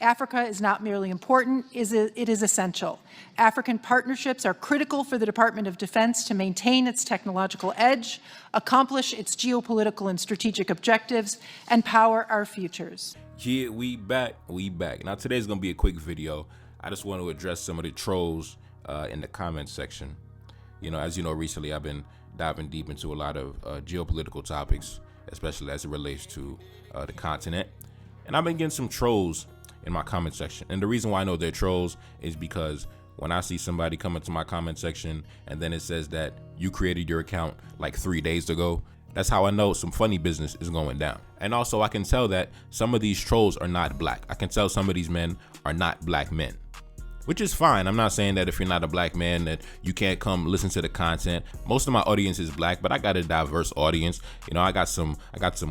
Africa is not merely important, it is essential. African partnerships are critical for the Department of Defense to maintain its technological edge, accomplish its geopolitical and strategic objectives, and power our futures. Yeah, we back. Now today's gonna be a quick video. I just want to address some of the trolls in the comment section. You know, as you know, recently I've been diving deep into a lot of geopolitical topics, especially as it relates to the continent. And I've been getting some trolls in my comment section. And the reason why I know they're trolls is because when I see somebody come into my comment section and then it says that you created your account like 3 days ago, that's how I know some funny business is going down. And also I can tell that some of these trolls are not black. I can tell some of these men are not black men, which is fine. I'm not saying that if you're not a black man that you can't come listen to the content. Most of my audience is black, but I got a diverse audience. You know, I got some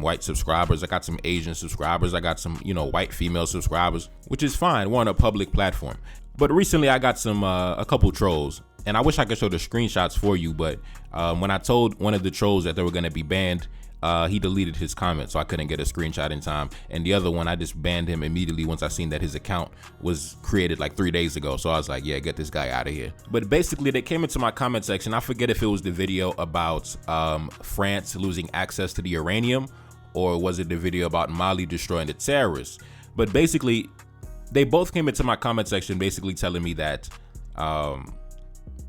white subscribers, I got some Asian subscribers, I got some, you know, white female subscribers, which is fine. We're on a public platform. But recently I got some a couple trolls, and I wish I could show the screenshots for you, but when I told one of the trolls that they were going to be banned, he deleted his comment, so I couldn't get a screenshot in time. And the other one, I just banned him immediately once I seen that his account was created like 3 days ago. So I was like, yeah, get this guy out of here. But basically they came into my comment section. I forget if it was the video about France losing access to the uranium, or was it the video about Mali destroying the terrorists? But basically they both came into my comment section basically telling me that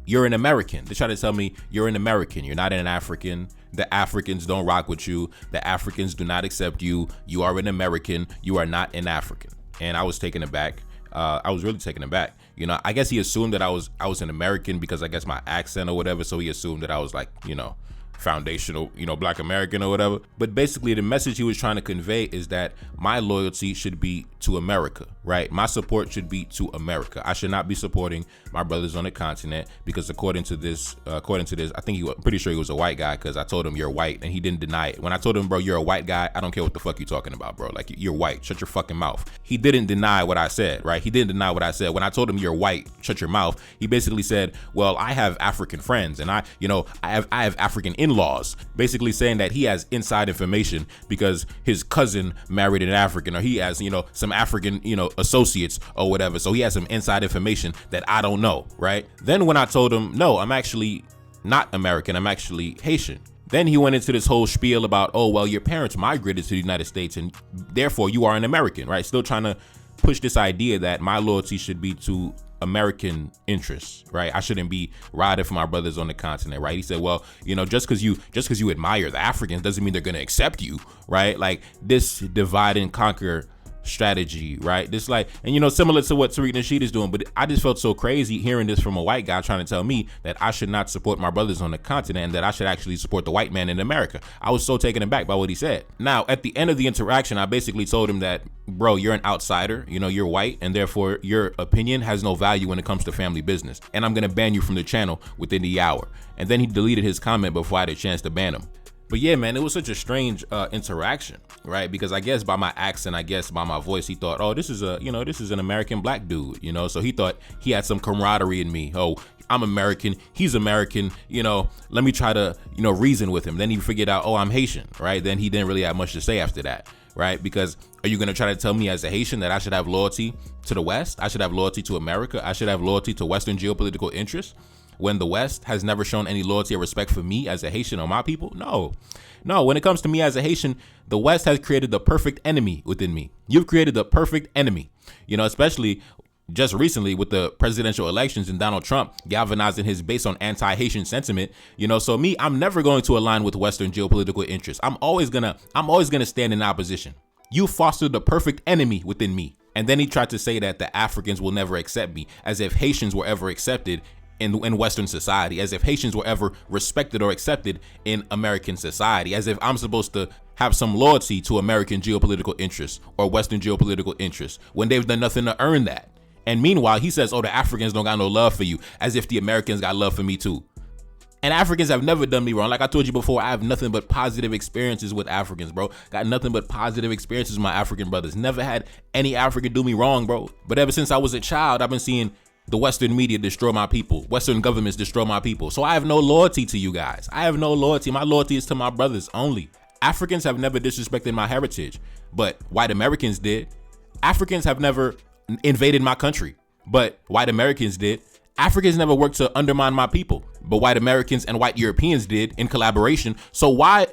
you're an American. They try to tell me you're an American, you're not an African. The Africans don't rock with you. The Africans do not accept you. You are an American. You are not an African. And I was taken aback. I was really taken aback. You know, I guess he assumed that I was an American because I guess my accent or whatever. So he assumed that I was like, you know, foundational, you know, black American or whatever. But basically the message he was trying to convey is that my loyalty should be to America, right? My support should be to America. I should not be supporting my brothers on the continent because according to this, I'm pretty sure he was a white guy because I told him you're white and he didn't deny it. When I told him, bro, you're a white guy, I don't care what the fuck you're talking about, bro. Like, you're white, shut your fucking mouth. He didn't deny what I said, right? He didn't deny what I said. When I told him you're white, shut your mouth, he basically said, well, I have African friends and I have African in-laws, basically saying that he has inside information because his cousin married an African, or he has, you know, some African, you know, associates or whatever. So he has some inside information that I don't know, right? Then when I told him, no, I'm actually not American, I'm actually Haitian. Then he went into this whole spiel about, oh, well, your parents migrated to the United States and therefore you are an American, right? Still trying to push this idea that my loyalty should be to American interests, right? I shouldn't be riding for my brothers on the continent, right? He said, well, you know, just because you admire the Africans doesn't mean they're going to accept you, right? Like this divide and conquer strategy, right? This like, and you know, similar to what Tariq Nasheed is doing, but I just felt so crazy hearing this from a white guy trying to tell me that I should not support my brothers on the continent and that I should actually support the white man in America. I was so taken aback by what he said. Now, at the end of the interaction, I basically told him that, bro, you're an outsider, you know, you're white, and therefore your opinion has no value when it comes to family business. And I'm gonna ban you from the channel within the hour. And then he deleted his comment before I had a chance to ban him. But yeah, man, it was such a strange interaction, right? Because I guess by my accent, I guess by my voice, he thought, oh, this is an American black dude, you know? So he thought he had some camaraderie in me. Oh, I'm American, he's American, you know, let me try to, you know, reason with him. Then he figured out, oh, I'm Haitian, right? Then he didn't really have much to say after that, right? Because are you gonna try to tell me as a Haitian that I should have loyalty to the West? I should have loyalty to America? I should have loyalty to Western geopolitical interests? When the West has never shown any loyalty or respect for me as a Haitian or my people? No, when it comes to me as a Haitian, the West has created the perfect enemy within me. You've created the perfect enemy, you know, especially just recently with the presidential elections and Donald Trump galvanizing his base on anti-Haitian sentiment, you know, so me, I'm never going to align with Western geopolitical interests. I'm always gonna stand in opposition. You fostered the perfect enemy within me. And then he tried to say that the Africans will never accept me, as if Haitians were ever accepted in Western society, as if Haitians were ever respected or accepted in American society, as if I'm supposed to have some loyalty to American geopolitical interests or Western geopolitical interests when they've done nothing to earn that. And meanwhile, he says, oh, the Africans don't got no love for you, as if the Americans got love for me too. And Africans have never done me wrong. Like I told you before, I have nothing but positive experiences with Africans, bro. Got nothing but positive experiences with my African brothers. Never had any African do me wrong, bro. But ever since I was a child, I've been seeing the Western media destroy my people. Western governments destroy my people. So I have no loyalty to you guys. I have no loyalty. My loyalty is to my brothers only. Africans have never disrespected my heritage, but white Americans did. Africans have never invaded my country, but white Americans did. Africans never worked to undermine my people, but white Americans and white Europeans did in collaboration. So why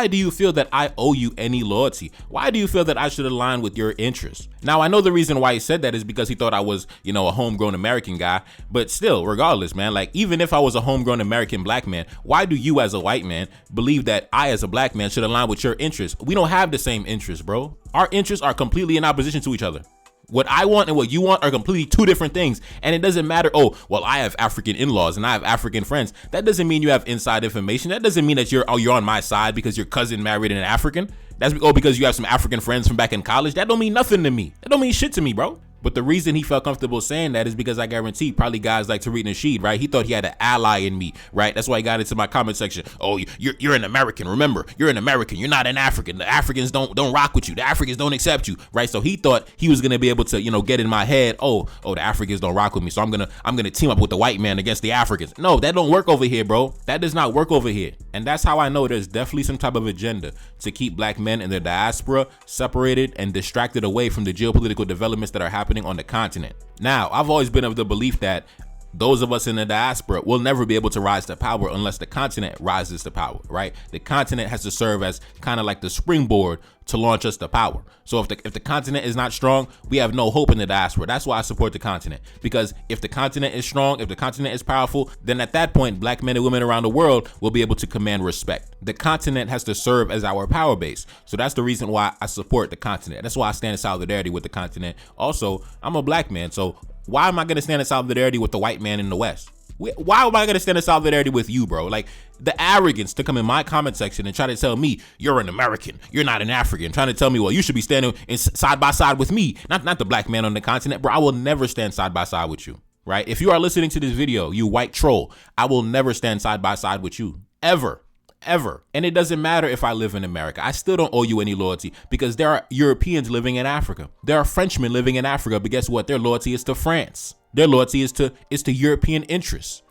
do you feel that I owe you any loyalty? Why do you feel that I should align with your interests? Now, I know the reason why he said that is because he thought I was, a homegrown American guy, but still, regardless, man, like even if I was a homegrown American black man, why do you as a white man believe that I as a black man should align with your interests? We don't have the same interests, bro. Our interests are completely in opposition to each other. What I want and what you want are completely two different things. And it doesn't matter, oh, well, I have African in-laws and I have African friends. That doesn't mean you have inside information. That doesn't mean that you're on my side because your cousin married an African. That's because you have some African friends from back in college. That don't mean nothing to me. That don't mean shit to me, bro. But the reason he felt comfortable saying that is because I guarantee probably guys like Tariq Nasheed, right? He thought he had an ally in me, right? That's why he got into my comment section. Oh, you're an American. Remember, you're an American. You're not an African. The Africans don't rock with you. The Africans don't accept you, right? So he thought he was gonna be able to, get in my head. Oh, the Africans don't rock with me. So I'm gonna team up with the white man against the Africans. No, that don't work over here, bro. That does not work over here. And that's how I know there's definitely some type of agenda to keep black men in the diaspora separated and distracted away from the geopolitical developments that are happening on the continent. Now, I've always been of the belief that those of us in the diaspora will never be able to rise to power unless the continent rises to power, right? The continent has to serve as kind of like the springboard to launch us to power. So if the continent is not strong, we have no hope in the diaspora. That's why I support the continent, because if the continent is strong, if the continent is powerful, then at that point, black men and women around the world will be able to command respect. The continent has to serve as our power base. So that's the reason why I support the continent. That's why I stand in solidarity with the continent. Also, I'm a black man, so why am I going to stand in solidarity with the white man in the West? Why am I going to stand in solidarity with you, bro? Like the arrogance to come in my comment section and try to tell me you're an American, you're not an African, trying to tell me, well, you should be standing side by side with me, not the black man on the continent, bro. I will never stand side by side with you, right? If you are listening to this video, you white troll, I will never stand side by side with you, ever. And it doesn't matter if I live in America. I still don't owe you any loyalty because there are Europeans living in Africa. There are Frenchmen living in Africa, but guess what? Their loyalty is to France. Their loyalty is to European interests.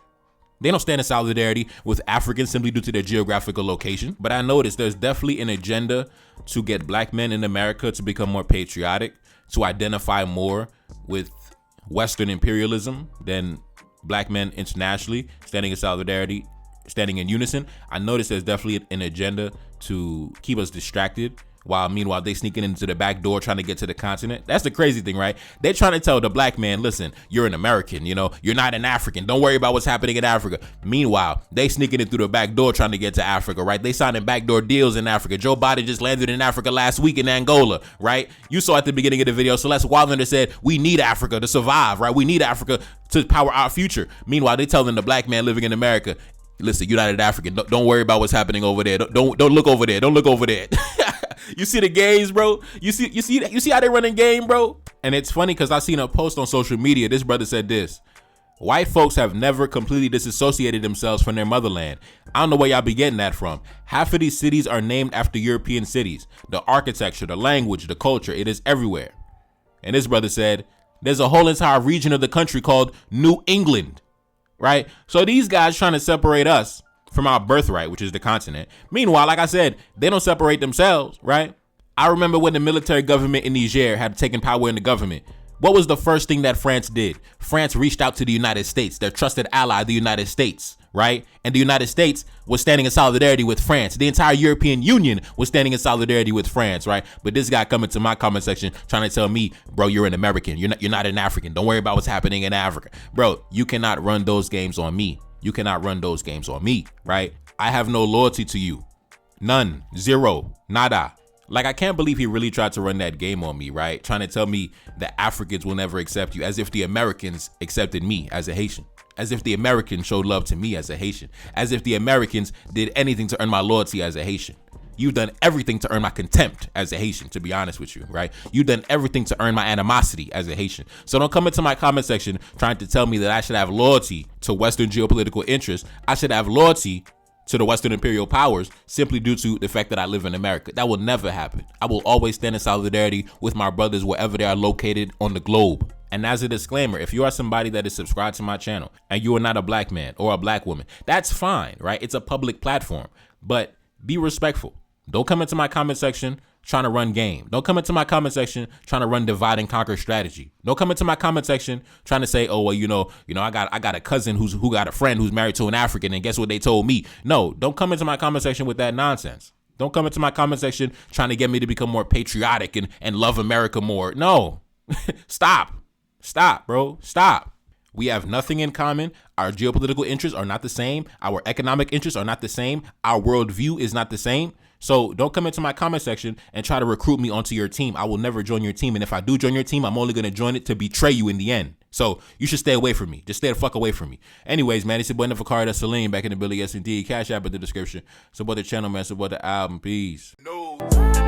They don't stand in solidarity with Africans simply due to their geographical location. But I noticed there's definitely an agenda to get black men in America to become more patriotic, to identify more with Western imperialism than black men internationally, standing in solidarity, standing in unison. I noticed there's definitely an agenda to keep us distracted while meanwhile they sneaking into the back door trying to get to the continent. That's the crazy thing, right? They're trying to tell the black man, listen, you're an American, you're not an African. Don't worry about what's happening in Africa. Meanwhile, they sneaking in through the back door trying to get to Africa, right? They signing backdoor deals in Africa. Joe Biden just landed in Africa last week in Angola, right? You saw at the beginning of the video, Celeste Wallander said, we need Africa to survive, right? We need Africa to power our future. Meanwhile, they telling the black man living in America, listen, you're not an African. Don't worry about what's happening over there. Don't look over there. Don't look over there. You see the games, bro? You see how they running game, bro? And it's funny because I seen a post on social media. This brother said this: white folks have never completely disassociated themselves from their motherland. I don't know where y'all be getting that from. Half of these cities are named after European cities. The architecture, the language, the culture, it is everywhere. And this brother said, there's a whole entire region of the country called New England, right? So these guys trying to separate us from our birthright, which is the continent. Meanwhile, like I said, they don't separate themselves, right? I remember when the military government in Niger had taken power in the government. What was the first thing that France did? France reached out to the United States, their trusted ally, the United States, right? And the United States was standing in solidarity with France. The entire European Union was standing in solidarity with France, right? But this guy coming to my comment section trying to tell me, bro, you're an American. You're not an African. Don't worry about what's happening in Africa. Bro, you cannot run those games on me. You cannot run those games on me, right? I have no loyalty to you. None. Zero. Nada. Like, I can't believe he really tried to run that game on me, right? Trying to tell me that Africans will never accept you, as if the Americans accepted me as a Haitian. As if the Americans showed love to me as a Haitian. As if the Americans did anything to earn my loyalty as a Haitian. You've done everything to earn my contempt as a Haitian, to be honest with you, right? You've done everything to earn my animosity as a Haitian. So don't come into my comment section trying to tell me that I should have loyalty to Western geopolitical interests. I should have loyalty to the Western imperial powers simply due to the fact that I live in America. That will never happen. I will always stand in solidarity with my brothers wherever they are located on the globe. And as a disclaimer, if you are somebody that is subscribed to my channel and you are not a black man or a black woman, that's fine, right? It's a public platform, but be respectful. Don't come into my comment section trying to run game. Don't come into my comment section trying to run divide and conquer strategy. Don't come into my comment section trying to say, oh, well, you know, I got a cousin who got a friend who's married to an African, and guess what they told me? No, don't come into my comment section with that nonsense. Don't come into my comment section trying to get me to become more patriotic and love America more. No, stop, bro, stop. We have nothing in common. Our geopolitical interests are not the same. Our economic interests are not the same. Our worldview is not the same. So don't come into my comment section and try to recruit me onto your team. I will never join your team. And if I do join your team, I'm only going to join it to betray you in the end. So you should stay away from me. Just stay the fuck away from me. Anyways, man, it's your boy Neferkari, that's Celine, back in the Billy, yes indeed. Cash app in the description. Support the channel, man. Support the album. Peace. No.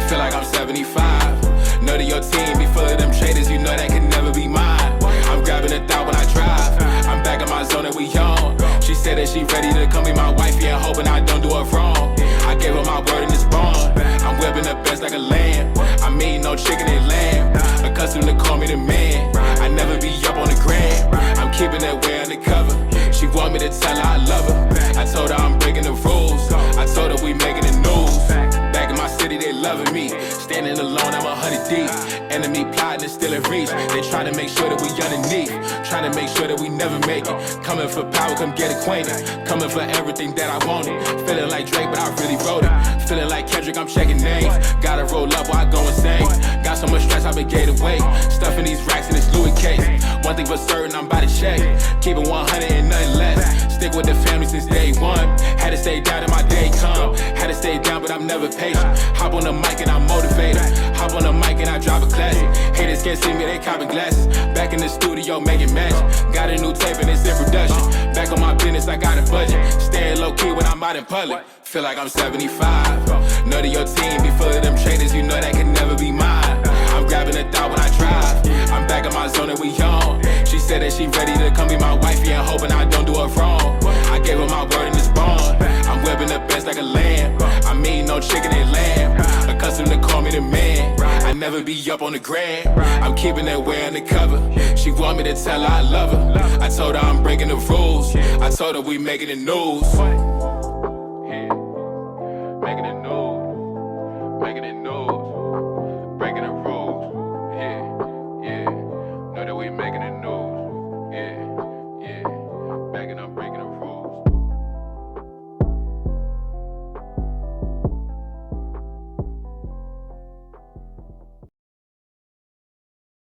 Feel like I'm 75. Know that your team be full of them traders. You know that can never be mine. I'm grabbing a thought when I drive. I'm back in my zone and we on. She said that she ready to come be my wife. Yeah, hoping I don't do her wrong. I gave her my word and it's bond. I'm whipping the best like a lamb. I'm eating no chicken and lamb. Accustomed to call me the man. I never be up on the gram. I'm keeping that way undercover. She want me to tell her I love her. I told her I'm breaking the rules. I told her we making the news. Back in my city, they loving me. Standing alone, I'm 100 deep. Enemy plotting and still in reach. They try to make sure that we underneath. Trying to make sure that we never make it. Coming for power, come get acquainted. Coming for everything that I wanted. Feeling like Drake, but I really wrote it. Feeling like Kendrick, I'm checking names. Gotta roll up while I go insane. Got so much stress, I've been gained weight. Stuffing these racks in this Louis case. One thing for certain, I'm about to check. Keep it 100 and nothing less. Stick with the family since day one. Had to stay down till my day come. Had to stay down, but I'm never patient. Hop on the mic and I'm motivated. Hop on the mic and I drop a classic. Haters can't see me, they copping glasses. Back in the studio making magic. Got a new tape and it's in production. Back on my business, I got a budget. Staying low key when I'm out in public. Feel like I'm 75. Know that your team be full of them traders. You know that can never be mine. I'm grabbing a thought when I drive. I'm back in my zone and we on. She said that she ready to come be my wife. Yeah, hoping I don't do her wrong. I gave her my word and it's bond. I'm whipping the best like a lamb. I'm eating no chicken and lamb. Accustomed to call me the man. I never be up on the gram. I'm keeping that way undercover. She want me to tell her I love her. I told her I'm breaking the rules. I told her we making the news.